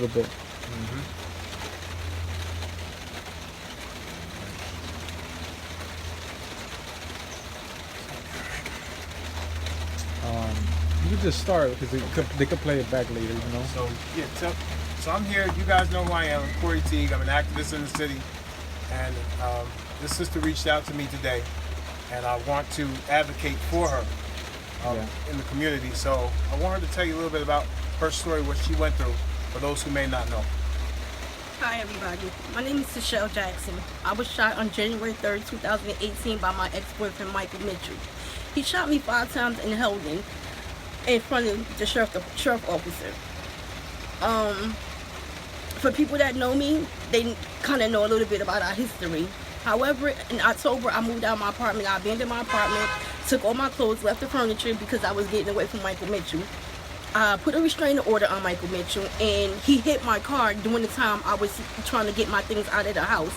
little bit. You could just start because they could play it back later, you know. So yeah, so I'm here. You guys know who I am. I'm Corey Teague. I'm an activist in the city, and this sister reached out to me today, and I want to advocate for her in the community. So I want her to tell you a little bit about her story, what she went through, for those who may not know. Hi everybody, my name is Sachelle Jackson. I was shot on January 3rd, 2018 by my ex-boyfriend Michael Mitchell. He shot me 5 times and held me in front of the sheriff officer. For people that know me, they kind of know a little bit about our history. However, in October, I moved out of my apartment. I abandoned my apartment, took all my clothes, left the furniture because I was getting away from Michael Mitchell. I put a restraining order on Michael Mitchell, and he hit my car during the time I was trying to get my things out of the house.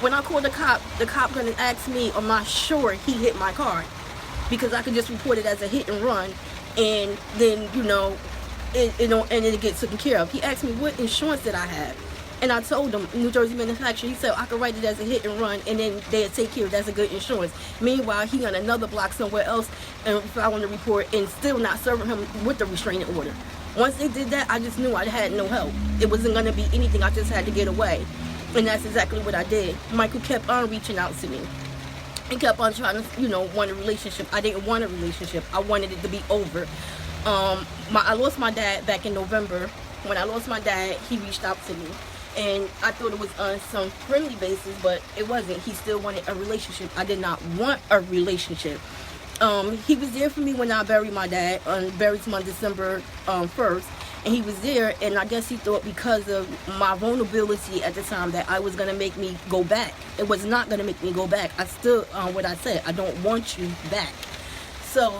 When I called the cop gonna ask me, am I sure he hit my car? Because I could just report it as a hit and run, and then, and it gets taken care of. He asked me what insurance did I have, and I told him New Jersey Manufacturer. He said I could write it as a hit and run, and then they'll take care of it. That's a good insurance. Meanwhile, he on another block somewhere else and filing the report and still not serving him with the restraining order. Once they did that, I just knew I had no help. It wasn't going to be anything. I just had to get away, and that's exactly what I did. Michael kept on reaching out to me. He kept on trying to, want a relationship. I didn't want a relationship. I wanted it to be over. I lost my dad back in November. When I lost my dad, he reached out to me. And I thought it was on some friendly basis, but it wasn't. He still wanted a relationship. I did not want a relationship. He was there for me when I buried my dad. Buried him on December 1st. And he was there, and I guess he thought because of my vulnerability at the time that I was going to make me go back. It was not going to make me go back. I still, what I said, I don't want you back. So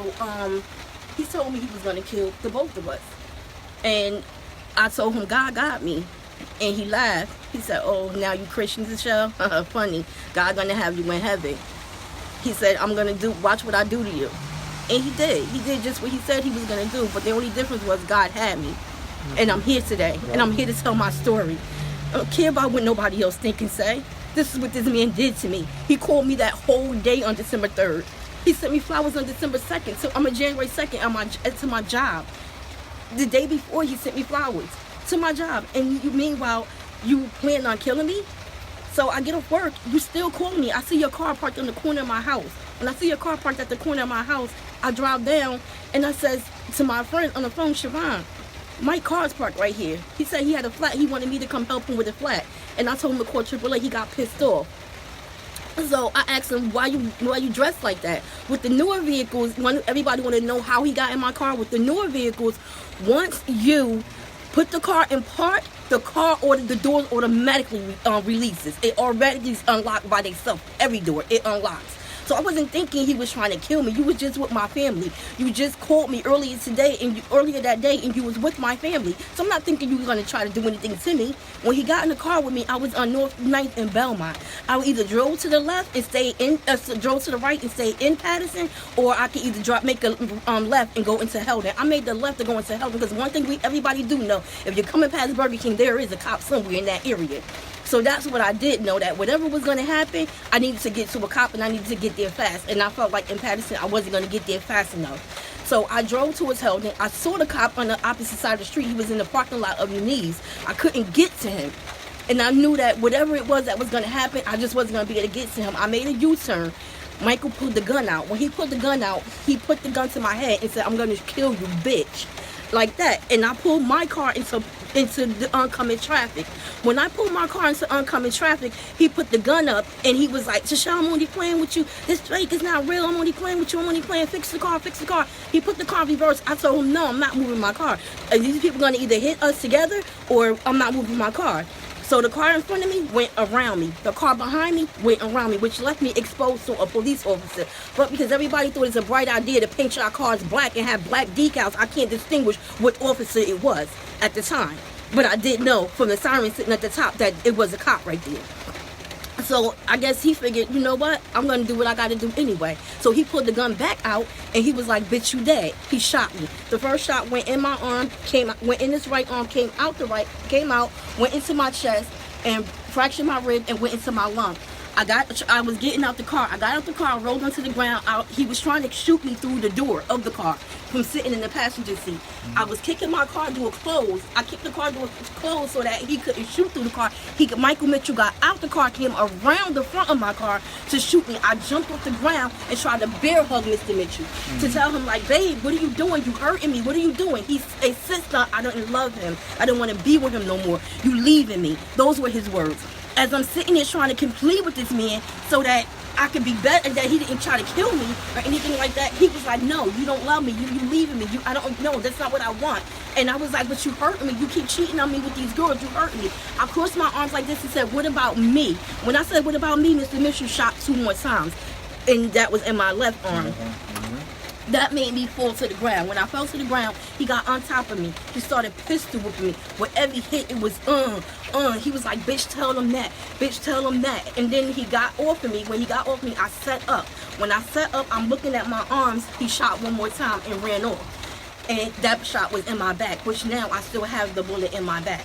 he told me he was going to kill the both of us. And I told him, God got me. And he laughed. He said, oh, now you Christians, Michelle? Funny. God going to have you in heaven. He said, I'm going to watch what I do to you. And he did. He did just what he said he was going to do. But the only difference was God had me. And I'm here today. Right. And I'm here to tell my story. I don't care about what nobody else think and say. This is what this man did to me. He called me that whole day on December 3rd. He sent me flowers on December 2nd. So I'm on January 2nd to my job. The day before, he sent me flowers to my job. And meanwhile, you plan on killing me? So I get off work. You still call me. I see your car parked on the corner of my house. When I see your car parked at the corner of my house, I drive down and I says to my friend on the phone, Siobhan, my car's parked right here. He said he had a flat. He wanted me to come help him with a flat. And I told him to call AAA. He got pissed off. So I asked him, why you dressed like that? With the newer vehicles, everybody want to know how he got in my car. With the newer vehicles, once you put the car in park, the doors automatically releases. It already is unlocked by themselves. Every door, it unlocks. So I wasn't thinking he was trying to kill me. You was just with my family. You just called me earlier that day, and you was with my family. So I'm not thinking you were going to try to do anything to me. When he got in the car with me, I was on North 9th and Belmont. I either drove to the left and drove to the right and stayed in Patterson, or I could either make a left and go into Heldon. I made the left to go into Heldon because one thing everybody do know, if you're coming past Burger King, there is a cop somewhere in that area. So that's what I did know, that whatever was going to happen, I needed to get to a cop and I needed to get there fast. And I felt like in Patterson, I wasn't going to get there fast enough. So I drove towards Heldon. I saw the cop on the opposite side of the street. He was in the parking lot of Eunice. I couldn't get to him. And I knew that whatever it was that was going to happen, I just wasn't going to be able to get to him. I made a U-turn. Michael pulled the gun out. When he pulled the gun out, he put the gun to my head and said, I'm going to kill you, bitch. Like that. And I pulled my car into the oncoming traffic. When I pulled my car into oncoming traffic, he put the gun up and he was like, Tasha, I'm only playing with you. This fake is not real. I'm only playing with you. I'm only playing. Fix the car. Fix the car. He put the car in reverse. I told him, no, I'm not moving my car. These people are going to either hit us together or I'm not moving my car. So the car in front of me went around me. The car behind me went around me, which left me exposed to a police officer. But because everybody thought it's a bright idea to paint your cars black and have black decals, I can't distinguish what officer it was at the time. But I did know from the siren sitting at the top that it was a cop right there. So I guess he figured, you know what? I'm gonna do what I gotta do anyway. So he pulled the gun back out and he was like, "Bitch, you dead." He shot me. The first shot went in my arm, went in his right arm, came out, went into my chest and fractured my rib and went into my lung. I was getting out the car. I got out the car, rolled onto the ground. He was trying to shoot me through the door of the car from sitting in the passenger seat. I was kicking my car door closed. I kicked the car door closed so that he couldn't shoot through the car. Michael Mitchell got out the car, came around the front of my car to shoot me. I jumped off the ground and tried to bear hug Mr. Mitchell to tell him, like, "Babe, what are you doing? You hurting me. What are you doing?" He insists I don't love him. I don't want to be with him no more. You leaving me. Those were his words. As I'm sitting there trying to complete with this man so that I could be better and that he didn't try to kill me or anything like that, he was like, "No, you don't love me. You leaving me. I don't know. That's not what I want." And I was like, "But you hurting me. You keep cheating on me with these girls. You hurting me." I crossed my arms like this and said, "What about me?" When I said, "What about me?" Mr. Mitchell shot 2 more times, and that was in my left arm. That made me fall to the ground. When I fell to the ground, he got on top of me. He started pistol whipping me. With every hit, it was, He was like, "Bitch, tell him that. Bitch, tell him that." And then he got off of me. When he got off me, I set up. When I set up, I'm looking at my arms. He shot 1 more time and ran off. And that shot was in my back, which now I still have the bullet in my back.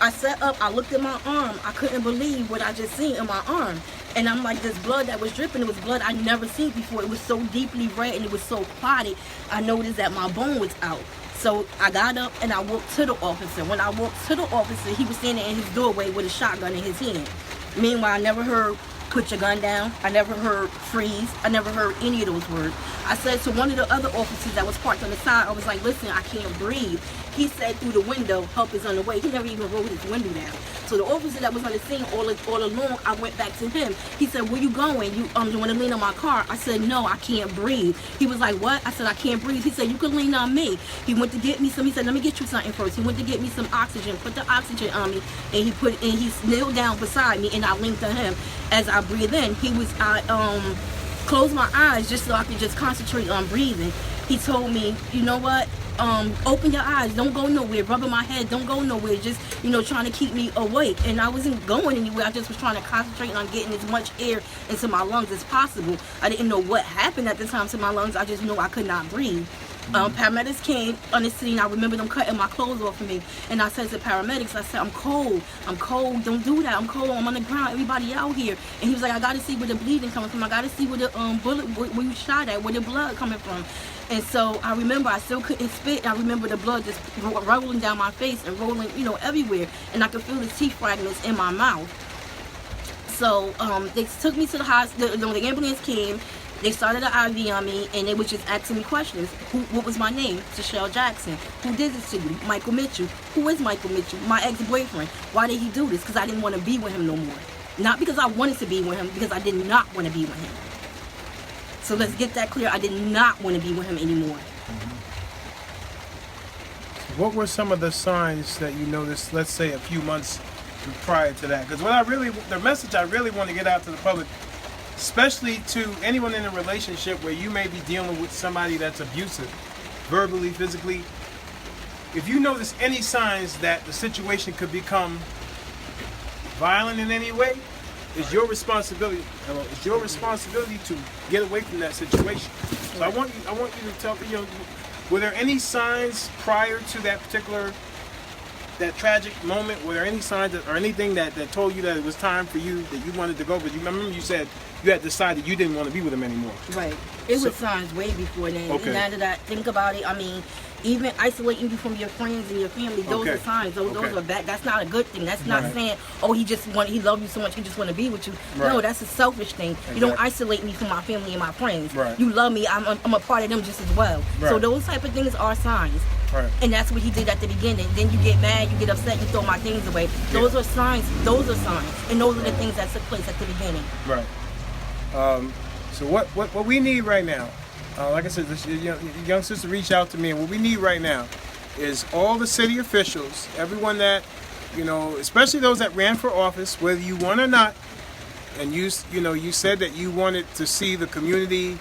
I set up, I looked at my arm. I couldn't believe what I just seen in my arm. And I'm like, this blood that was dripping, it was blood I'd never seen before. It was so deeply red and it was so clotted. I noticed that my bone was out. So I got up and I walked to the officer. When I walked to the officer, he was standing in his doorway with a shotgun in his hand. Meanwhile, I never heard, "Put your gun down." I never heard, "Freeze." I never heard any of those words. I said to one of the other officers that was parked on the side, I was like, "Listen, I can't breathe." He said through the window, "Help is on the way." He never even rolled his window down. So the officer that was on the scene all along, I went back to him. He said, "Where you going? You want to lean on my car?" I said, "No, I can't breathe." He was like, "What?" I said, "I can't breathe." He said, "You can lean on me." He went to get me some. He said, "Let me get you something first." He went to get me some oxygen, put the oxygen on me, and he kneeled down beside me, and I linked to him. As I breathed in, I closed my eyes just so I could just concentrate on breathing. He told me, "You know what? Open your eyes, don't go nowhere." Rubbing my head, "Don't go nowhere," just, trying to keep me awake. And I wasn't going anywhere. I just was trying to concentrate on getting as much air into my lungs as possible. I didn't know what happened at the time to my lungs. I just knew I could not breathe. Paramedics came on the scene. I remember them cutting my clothes off of me. And I said to paramedics, I said, I'm cold, don't do that. I'm cold, I'm on the ground, everybody out here." And he was like, "I gotta see where the bleeding coming from. I gotta see where the bullet, where you shot at, where the blood coming from." And so I remember I still couldn't spit. I remember the blood just rolling down my face and rolling, everywhere. And I could feel the teeth fragments in my mouth. So they took me to the hospital. The ambulance came. They started an IV on me, and they was just asking me questions. What was my name? Tashelle Jackson. Who did this to you? Michael Mitchell. Who is Michael Mitchell? My ex-boyfriend. Why did he do this? Because I didn't want to be with him no more. Not because I wanted to be with him, because I did not want to be with him. So let's get that clear. I did not want to be with him anymore. What were some of the signs that you noticed, let's say a few months prior to that? Because the message I really want to get out to the public, especially to anyone in a relationship where you may be dealing with somebody that's abusive, verbally, physically, if you notice any signs that the situation could become violent in any way, it's your responsibility. It's your responsibility to get away from that situation. So I want you to tell me, were there any signs prior to that tragic moment? Were there any signs or anything that told you that it was time for you, that you wanted to go? But you remember you said you had decided you didn't want to be with him anymore. Right. It was signs way before then. Okay. Now that I think about it, I mean, even isolating you from your friends and your family, those are signs. Those are bad. That's not a good thing. That's not saying, "Oh, he loved you so much, he just want to be with you." Right. No, that's a selfish thing. Exactly. You don't isolate me from my family and my friends. Right. You love me. I'm a part of them just as well. Right. So those type of things are signs. Right. And that's what he did at the beginning. Then you get mad, you get upset, you throw my things away. Those are signs. Those are signs. And those are the things that took place at the beginning. Right. So what we need right now, like I said, this young sister reached out to me, and what we need right now is all the city officials, everyone that, especially those that ran for office, whether you won or not, and you said that you wanted to see the community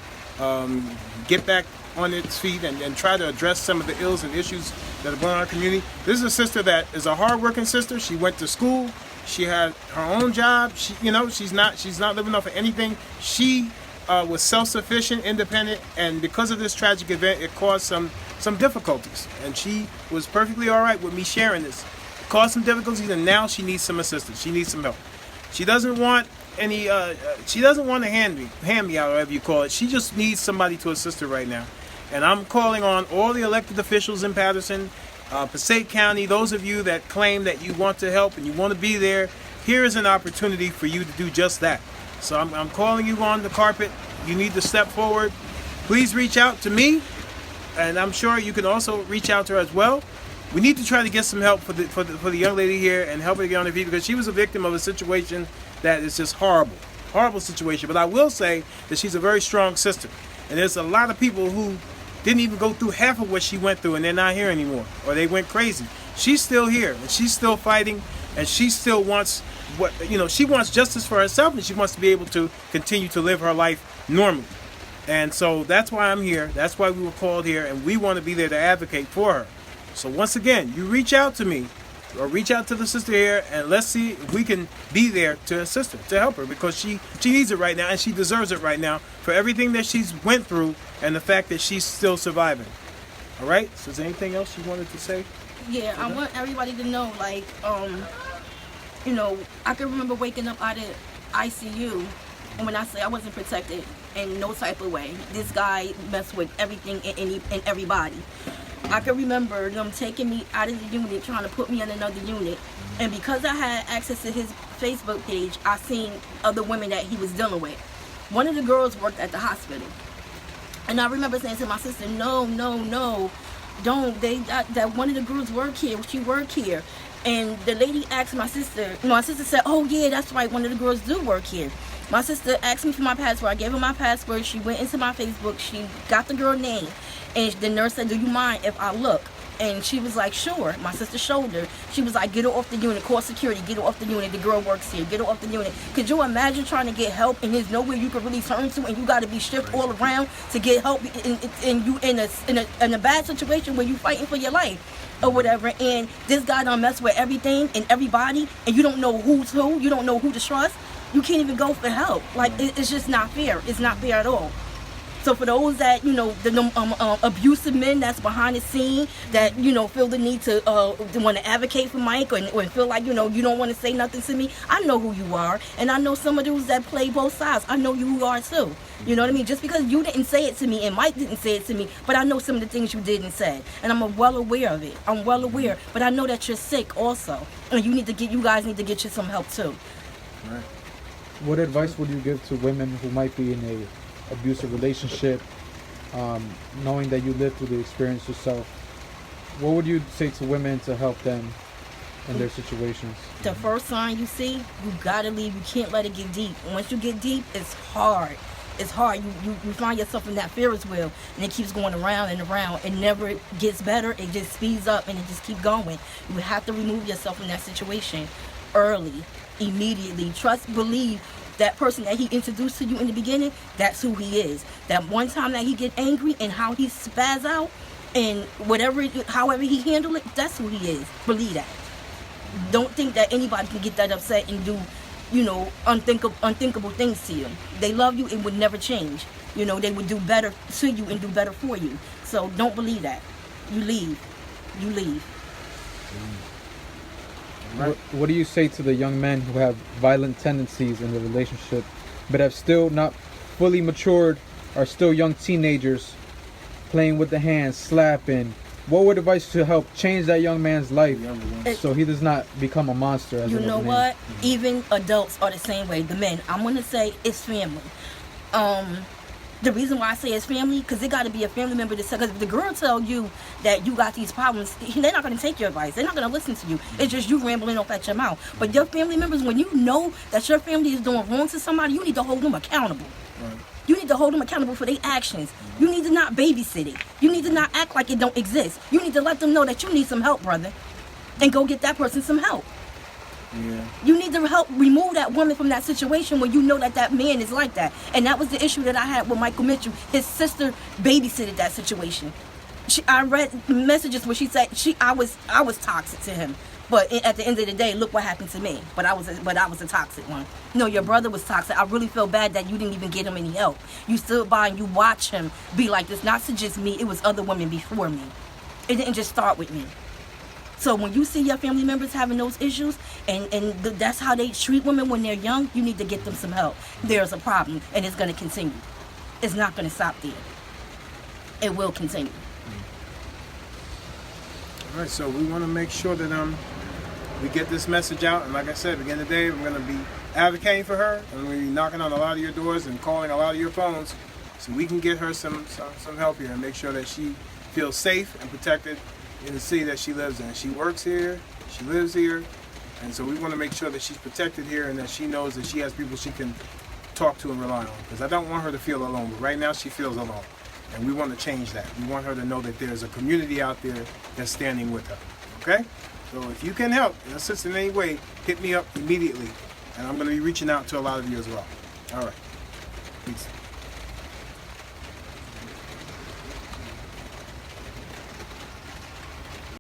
get back on its feet and try to address some of the ills and issues that are going on in our community. This is a sister that is a hard-working sister. She went to school. She had her own job. She's not living off of anything. She was self-sufficient, independent, and because of this tragic event, it caused some difficulties. And she was perfectly all right with me sharing this. It caused some difficulties, and now she needs some assistance. She needs some help. She doesn't want any. She doesn't want to hand me out, whatever you call it. She just needs somebody to assist her right now. And I'm calling on all the elected officials in Patterson, Passaic County, those of you that claim that you want to help and you want to be there. Here is an opportunity for you to do just that. So I'm calling you on the carpet. You need to step forward. Please reach out to me, and I'm sure you can also reach out to her as well. We need to try to get some help for the young lady here and help her to get on her feet, because she was a victim of a situation that is just horrible situation. But I will say that she's a very strong sister, and there's a lot of people who didn't even go through half of what she went through, and they're not here anymore, or they went crazy. She's still here, and she's still fighting, and she still wants she wants justice for herself, and she wants to be able to continue to live her life normally. And so that's why I'm here. That's why we were called here, and we want to be there to advocate for her. So once again, you reach out to me or reach out to the sister here, and let's see if we can be there to assist her, to help her, because she needs it right now, and she deserves it right now for everything that she's went through and the fact that she's still surviving. All right? So is there anything else you wanted to say? Yeah, I want everybody to know, like, I can remember waking up out of ICU, and when I say I wasn't protected in no type of way, this guy messed with everything and everybody. I can remember them taking me out of the unit, trying to put me in another unit, and because I had access to his Facebook page, I seen other women that he was dealing with. One of the girls worked at the hospital, and I remember saying to my sister, no, don't. That one of the girls work here. She work here. And the lady asked my sister said, oh yeah, that's right, one of the girls do work here. My sister asked me for my password. I gave her my password. She went into my Facebook. She got the girl name. And the nurse said, do you mind if I look? And she was like, sure. My sister showed her. She was like, get her off the unit. Call security. Get her off the unit. The girl works here. Get her off the unit. Could you imagine trying to get help and there's nowhere you could really turn to, and you got to be shifted all around to get help, and you in a bad situation where you fighting for your life or whatever, and this guy done mess with everything and everybody, and you don't know who's who. You don't know who to trust. You can't even go for help. Like, it's just not fair. It's not fair at all. So for those that, the abusive men that's behind the scene that, feel the need to want to advocate for Mike, or feel like, you don't want to say nothing to me, I know who you are. And I know some of those that play both sides. I know you are too. You know what I mean? Just because you didn't say it to me and Mike didn't say it to me, but I know some of the things you did and said. And I'm well aware of it. I'm well aware. But I know that you're sick also. And you guys need to get you some help too. Right. What advice would you give to women who might be in a abusive relationship, knowing that you lived through the experience yourself? What would you say to women to help them in their situations? The first sign you see, you gotta leave. You can't let it get deep. Once you get deep, it's hard. It's hard. You find yourself in that Ferris wheel, and it keeps going around and around. It never gets better. It just speeds up, and it just keeps going. You have to remove yourself from that situation early, immediately. Trust, believe. That person that he introduced to you in the beginning, that's who he is. That one time that he get angry and how he spaz out and however he handle it, that's who he is. Believe that. Don't think that anybody can get that upset and do, unthinkable things to you. They love you. It would never change. They would do better to you and do better for you. So don't believe that. You leave. What do you say to the young men who have violent tendencies in the relationship, but have still not fully matured, are still young teenagers, playing with the hands, slapping? What would advice to help change that young man's life so he does not become a monster? As you know what? Even adults are the same way. The men. I'm gonna say it's family. The reason why I say it's family, because it got to be a family member to say. Because if the girl tell you that you got these problems, they're not going to take your advice. They're not going to listen to you. It's just you rambling off at your mouth. But your family members, when you know that your family is doing wrong to somebody, you need to hold them accountable. Right. You need to hold them accountable for their actions. You need to not babysit it. You need to not act like it don't exist. You need to let them know that you need some help, brother, and go get that person some help. Yeah. You need to help remove that woman from that situation when you know that man is like that. And that was the issue that I had with Michael Mitchell. His sister babysitted that situation. I read messages where she said I was toxic to him. But at the end of the day, look what happened to me. But I was a toxic one. No, your brother was toxic. I really feel bad that you didn't even get him any help. You stood by and you watch him be like this. Not to just me, it was other women before me. It didn't just start with me. So when you see your family members having those issues and that's how they treat women when they're young, you need to get them some help. There's a problem and it's going to continue. It's not going to stop there. It will continue. All right, so we want to make sure that we get this message out, and like I said, at the end of the day, we're going to be advocating for her, and we're going to be knocking on a lot of your doors and calling a lot of your phones, so we can get her some help here and make sure that she feels safe and protected in the city that she lives in. She works here, she lives here, and so we want to make sure that she's protected here and that she knows that she has people she can talk to and rely on. Because I don't want her to feel alone, but right now she feels alone, and we want to change that. We want her to know that there's a community out there that's standing with her. Okay? So if you can help and assist in any way, hit me up immediately, and I'm going to be reaching out to a lot of you as well. All right. Peace.